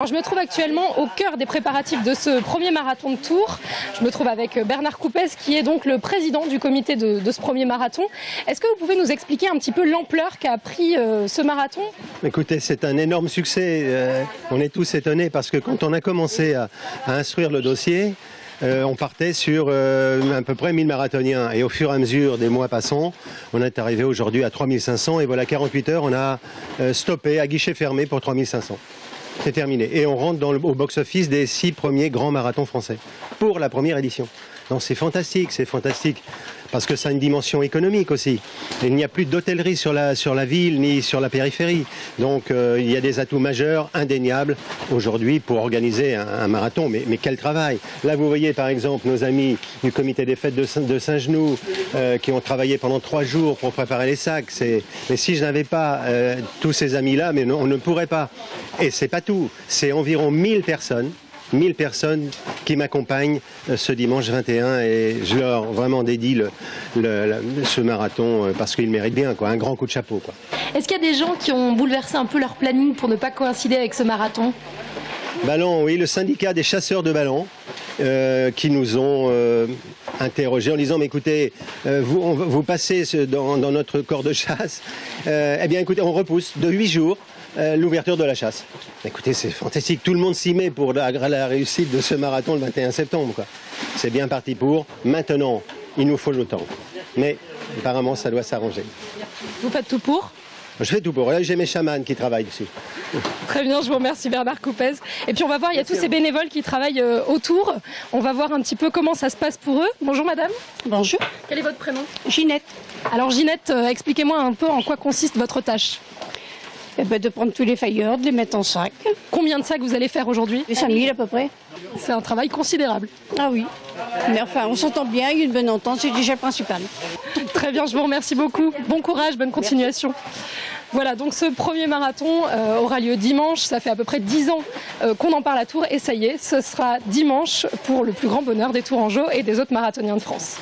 Je me trouve actuellement au cœur des préparatifs de ce premier marathon de Tours. Je me trouve avec Bernard Coupez qui est donc le président du comité de ce premier marathon. Est-ce que vous pouvez nous expliquer un petit peu l'ampleur qu'a pris ce marathon? Écoutez, c'est un énorme succès. On est tous étonnés parce que quand on a commencé à instruire le dossier, on partait sur à peu près 1000 marathoniens. Et au fur et à mesure des mois passants, on est arrivé aujourd'hui à 3500. Et voilà, 48 heures, on a stoppé à guichet fermé pour 3500. C'est terminé. Et on rentre au box-office des 6 premiers grands marathons français pour la première édition. Donc c'est fantastique, parce que ça a une dimension économique aussi. Il n'y a plus d'hôtellerie sur la ville ni sur la périphérie. Donc il y a des atouts majeurs, indéniables, aujourd'hui pour organiser un marathon. Mais quel travail! Là, vous voyez par exemple nos amis du comité des fêtes de Saint-Genoux qui ont travaillé pendant 3 jours pour préparer les sacs. Mais si je n'avais pas tous ces amis-là, mais on ne pourrait pas. Et c'est pas tout, c'est environ 1000 personnes qui m'accompagnent ce dimanche 21 et je leur vraiment dédie ce marathon parce qu'ils méritent bien, quoi. Un grand coup de chapeau, quoi. Est-ce qu'il y a des gens qui ont bouleversé un peu leur planning pour ne pas coïncider avec ce marathon? Ballon, oui, le syndicat des chasseurs de ballons qui nous ont interrogés en disant mais écoutez, vous passez dans notre corps de chasse, eh bien écoutez, on repousse de 8 jours l'ouverture de la chasse. Écoutez, c'est fantastique, tout le monde s'y met pour la réussite de ce marathon le 21 septembre, quoi. C'est bien parti pour. Maintenant, il nous faut le temps. Mais apparemment, ça doit s'arranger. Vous faites tout pour? Je fais tout pour. Là, j'ai mes chamans qui travaillent dessus. Très bien, je vous remercie Bernard Coupez. Et puis on va voir, il y a tous ces bénévoles qui travaillent autour. On va voir un petit peu comment ça se passe pour eux. Bonjour madame. Bonjour. Quel est votre prénom? Ginette. Alors Ginette, expliquez-moi un peu en quoi consiste votre tâche. Eh ben, de prendre tous les failleurs, de les mettre en sac. Combien de sacs vous allez faire aujourd'hui? 5000 à peu près. C'est un travail considérable. Ah oui. Mais enfin, on s'entend bien, il y a une bonne entente, c'est déjà le principal. Très bien, je vous remercie beaucoup. Bon courage, bonne continuation. Voilà, donc ce premier marathon aura lieu dimanche. Ça fait à peu près 10 ans qu'on en parle à Tours. Et ça y est, ce sera dimanche pour le plus grand bonheur des Tourangeaux et des autres marathoniens de France.